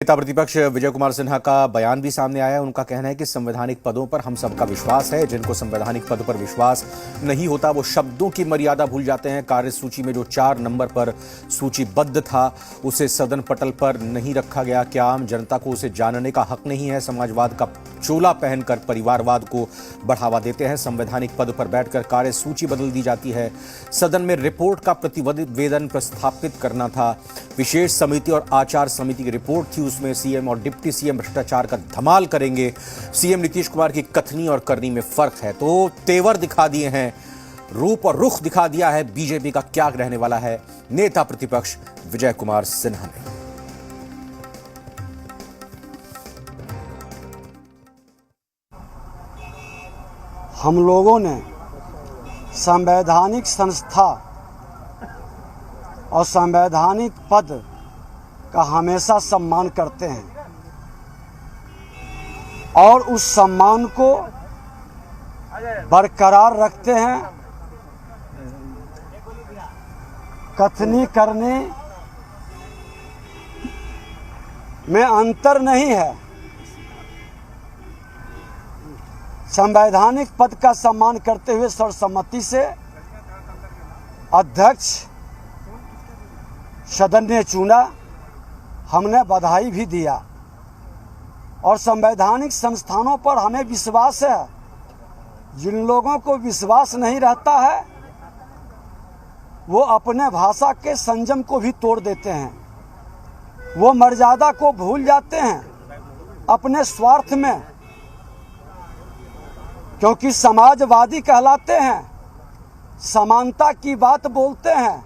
नेता प्रतिपक्ष विजय कुमार सिन्हा का बयान भी सामने आया है। उनका कहना है कि संवैधानिक पदों पर हम सबका विश्वास है। जिनको संवैधानिक पद पर विश्वास नहीं होता वो शब्दों की मर्यादा भूल जाते हैं। कार्यसूची में जो 4 नंबर पर सूचीबद्ध था उसे सदन पटल पर नहीं रखा गया। क्या आम जनता को उसे जानने का हक नहीं है? समाजवाद का चोला पहनकर परिवारवाद को बढ़ावा देते हैं। संवैधानिक पद पर बैठकर कार्यसूची बदल दी जाती है। सदन में रिपोर्ट का प्रतिवेदन प्रस्थापित करना था। विशेष समिति और आचार समिति की रिपोर्ट थी, उसमें सीएम और डिप्टी सीएम भ्रष्टाचार का धमाल करेंगे। सीएम नीतीश कुमार की कथनी और करनी में फर्क है। तो तेवर दिखा दिए हैं, रूप और रुख दिखा दिया है बीजेपी का क्या रहने वाला है नेता प्रतिपक्ष विजय कुमार सिन्हा ने। हम लोगों ने संवैधानिक संस्था और संवैधानिक पद का हमेशा सम्मान करते हैं और उस सम्मान को बरकरार रखते हैं। कथनी करने में अंतर नहीं है। संवैधानिक पद का सम्मान करते हुए सर्वसम्मति से अध्यक्ष सदन ने चुना, हमने बधाई भी दिया और संवैधानिक संस्थानों पर हमें विश्वास है। जिन लोगों को विश्वास नहीं रहता है वो अपने भाषा के संयम को भी तोड़ देते हैं। वो मर्यादा को भूल जाते हैं अपने स्वार्थ में, क्योंकि समाजवादी कहलाते हैं, समानता की बात बोलते हैं,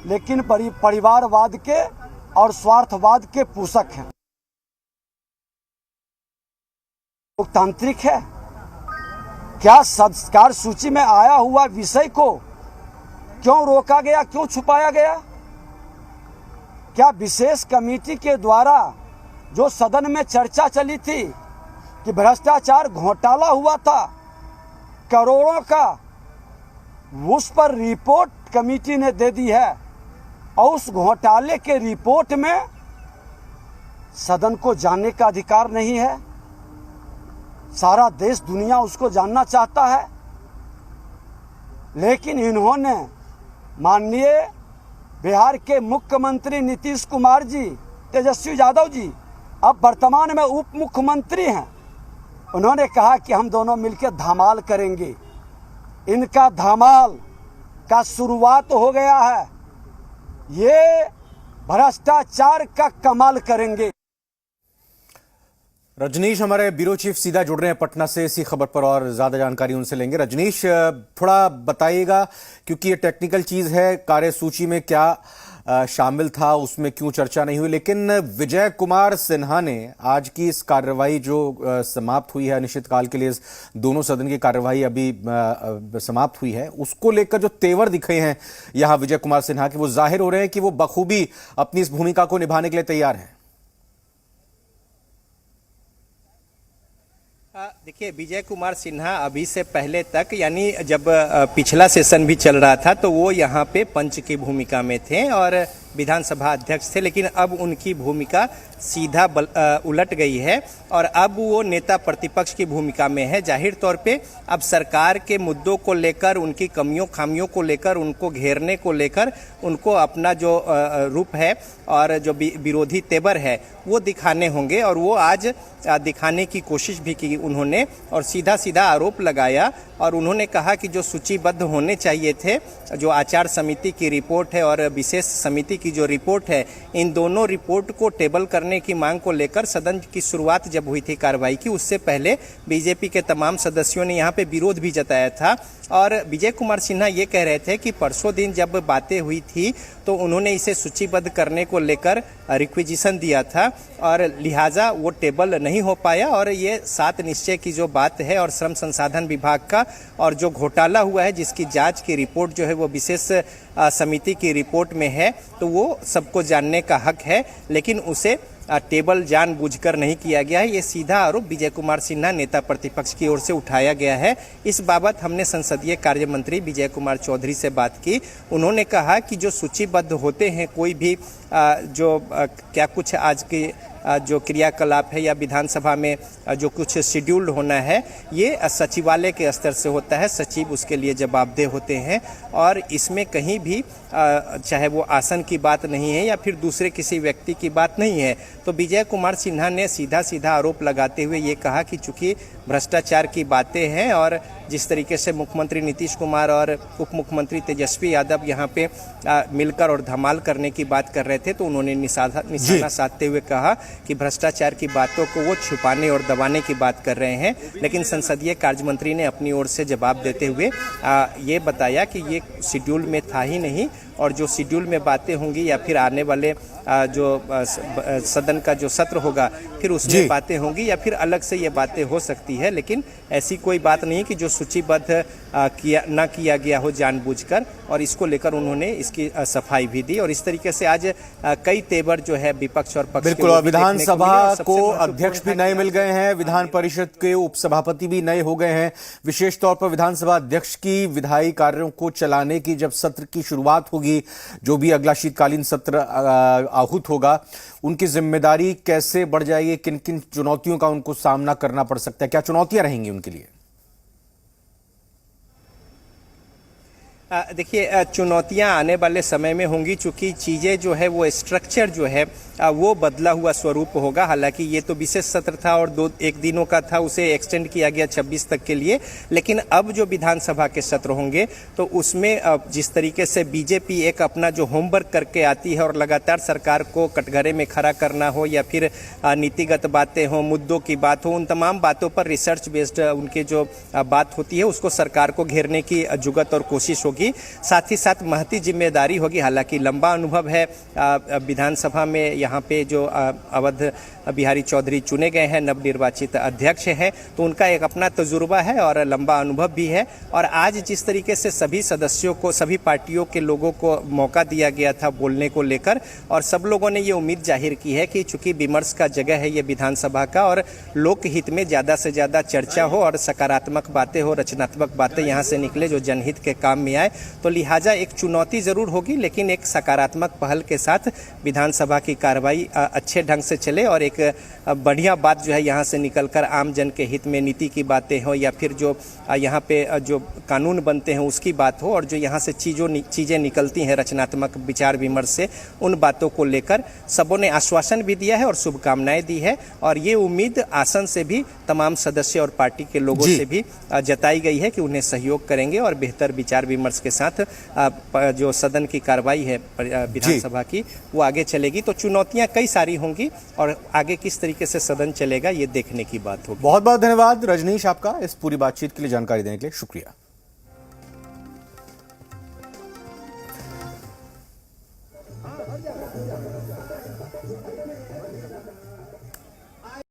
लेकिन परिवारवाद के और स्वार्थवाद के पोषक हैं। लोकतांत्रिक है क्या? संस्कार सूची में आया हुआ विषय को क्यों रोका गया, क्यों छुपाया गया? क्या विशेष कमेटी के द्वारा जो सदन में चर्चा चली थी कि भ्रष्टाचार घोटाला हुआ था करोड़ों का, उस पर रिपोर्ट कमेटी ने दे दी है और उस घोटाले के रिपोर्ट में सदन को जानने का अधिकार नहीं है? सारा देश दुनिया उसको जानना चाहता है, लेकिन इन्होंने माननीय बिहार के मुख्यमंत्री नीतीश कुमार जी, तेजस्वी यादव जी अब वर्तमान में उप मुख्यमंत्री हैं, उन्होंने कहा कि हम दोनों मिलकर धमाल करेंगे। इनका धमाल का शुरुआत हो गया है। ये भ्रष्टाचार का कमाल करेंगे। रजनीश हमारे ब्यूरो चीफ सीधा जुड़ रहे हैं पटना से इसी खबर पर और ज्यादा जानकारी उनसे लेंगे। रजनीश, थोड़ा बताइएगा, क्योंकि ये टेक्निकल चीज है, कार्यसूची में क्या शामिल था, उसमें क्यों चर्चा नहीं हुई। लेकिन विजय कुमार सिन्हा ने आज की इस कार्रवाई जो समाप्त हुई है, अनिश्चितकाल के लिए दोनों सदन की कार्रवाई अभी समाप्त हुई है, उसको लेकर जो तेवर दिखे हैं यहां विजय कुमार सिन्हा के, वो जाहिर हो रहे हैं कि वो बखूबी अपनी इस भूमिका को निभाने के लिए तैयार हैं। देखिए, विजय कुमार सिन्हा अभी से पहले तक, यानी जब पिछला सेशन भी चल रहा था तो वो यहाँ पे पंच की भूमिका में थे और विधानसभा अध्यक्ष थे, लेकिन अब उनकी भूमिका सीधा उलट गई है और अब वो नेता प्रतिपक्ष की भूमिका में है। जाहिर तौर पे अब सरकार के मुद्दों को लेकर, उनकी कमियों खामियों को लेकर, उनको घेरने को लेकर उनको अपना जो रूप है और जो विरोधी तेवर है वो दिखाने होंगे और वो आज दिखाने की कोशिश भी की उन्होंने और सीधा सीधा आरोप लगाया और उन्होंने कहा कि जो सूचीबद्ध होने चाहिए थे, जो आचार समिति की रिपोर्ट है और विशेष समिति की जो रिपोर्ट है, इन दोनों रिपोर्ट को टेबल करने की मांग को लेकर सदन की शुरुआत जब हुई थी कार्रवाई की, उससे पहले बीजेपी के तमाम सदस्यों ने यहाँ पे विरोध भी जताया था। और विजय कुमार सिन्हा ये कह रहे थे कि परसों दिन जब बातें हुई थी तो उन्होंने इसे सूचीबद्ध करने को लेकर रिक्वेजिशन दिया था और लिहाजा वो टेबल नहीं हो पाया और ये 7 निश्चय की जो बात है और श्रम संसाधन विभाग का और जो घोटाला हुआ है जिसकी जांच की रिपोर्ट जो है वो विशेष समिति की रिपोर्ट में है, तो वो सबको जानने का हक है, लेकिन उसे टेबल जानबूझकर नहीं किया गया है। ये सीधा आरोप विजय कुमार सिन्हा नेता प्रतिपक्ष की ओर से उठाया गया है। इस बाबत हमने संसदीय कार्य मंत्री विजय कुमार चौधरी से बात की। उन्होंने कहा कि जो सूचीबद्ध होते हैं कोई भी क्या कुछ आज की जो क्रियाकलाप है या विधानसभा में जो कुछ शेड्यूल्ड होना है ये सचिवालय के स्तर से होता है। सचिव उसके लिए जवाबदेह होते हैं और इसमें कहीं भी चाहे वो आसन की बात नहीं है या फिर दूसरे किसी व्यक्ति की बात नहीं है। तो विजय कुमार सिन्हा ने सीधा सीधा आरोप लगाते हुए ये कहा कि चूंकि भ्रष्टाचार की बातें हैं और जिस तरीके से मुख्यमंत्री नीतीश कुमार और उप मुख्यमंत्री तेजस्वी यादव यहाँ पे मिलकर और धमाल करने की बात कर रहे थे, तो उन्होंने निशाना साधते हुए कहा कि भ्रष्टाचार की बातों को वो छुपाने और दबाने की बात कर रहे हैं। लेकिन संसदीय कार्य मंत्री ने अपनी ओर से जवाब देते हुए ये बताया कि ये शेड्यूल में था ही नहीं और जो शेड्यूल में बातें होंगी या फिर आने वाले जो सदन का जो सत्र होगा फिर उसमें बातें होंगी या फिर अलग से ये बातें हो सकती है, लेकिन ऐसी कोई बात नहीं कि जो सूचीबद्ध किया गया हो जानबूझकर। और इसको लेकर उन्होंने इसकी सफाई भी दी और इस तरीके से आज कई तेवर जो है विपक्ष और पक्ष बिल्कुल। और विधानसभा को अध्यक्ष भी नए मिल गए हैं, विधान परिषद के उपसभापति भी नए हो गए हैं। विशेष तौर पर विधानसभा अध्यक्ष की विधायी कार्यों को चलाने की जब सत्र की शुरुआत होगी, जो भी अगला शीतकालीन सत्र आहूत होगा, उनकी जिम्मेदारी कैसे बढ़ जाएगी, किन किन चुनौतियों का उनको सामना करना पड़ सकता है, क्या चुनौतियां रहेंगी उनके लिए? देखिए चुनौतियां आने वाले समय में होंगी, चूंकि चीज़ें जो है वो स्ट्रक्चर जो है वो बदला हुआ स्वरूप होगा। हालांकि ये तो विशेष सत्र था और एक दिनों का था, उसे एक्सटेंड किया गया 26 तक के लिए। लेकिन अब जो विधानसभा के सत्र होंगे तो उसमें जिस तरीके से बीजेपी एक अपना जो होमवर्क करके आती है और लगातार सरकार को कटघरे में खड़ा करना हो या फिर नीतिगत बातें हो, मुद्दों की बात हो, उन तमाम बातों पर रिसर्च बेस्ड उनके जो बात होती है उसको सरकार को घेरने की जुगत और कोशिश होगी। साथ ही साथ महती जिम्मेदारी होगी। हालांकि लंबा अनुभव है विधानसभा में, यहाँ पे जो अवध बिहारी चौधरी चुने गए हैं, नवनिर्वाचित अध्यक्ष हैं, तो उनका एक अपना तजुर्बा है और लंबा अनुभव भी है। और आज जिस तरीके से सभी सदस्यों को, सभी पार्टियों के लोगों को मौका दिया गया था बोलने को लेकर और सब लोगों ने ये उम्मीद जाहिर की है कि चूंकि विमर्श का जगह है ये विधानसभा का और लोकहित में ज़्यादा से ज़्यादा चर्चा हो और सकारात्मक बातें हो, रचनात्मक बातें यहाँ से निकले जो जनहित के काम में आए, तो लिहाजा एक चुनौती जरूर होगी, लेकिन एक सकारात्मक पहल के साथ विधानसभा की कार्रवाई अच्छे ढंग से चले और एक बढ़िया बात जो है यहाँ से निकलकर आम जन के हित में नीति की बातें हो या फिर जो यहाँ पे जो कानून बनते हैं उसकी बात हो और जो यहाँ से चीज़ें निकलती हैं रचनात्मक विचार विमर्श से, उन बातों को लेकर सबों ने आश्वासन भी दिया है और शुभकामनाएं दी है। और ये उम्मीद आसन से भी तमाम सदस्य और पार्टी के लोगों से भी जताई गई है कि उन्हें सहयोग करेंगे और बेहतर विचार विमर्श के साथ जो सदन की कार्रवाई है विधानसभा की वो आगे चलेगी। तो चुनौतियां कई सारी होंगी और आगे किस तरीके से सदन चलेगा ये देखने की बात होगी। बहुत बहुत धन्यवाद रजनीश आपका इस पूरी बातचीत के लिए, जानकारी देने के लिए शुक्रिया।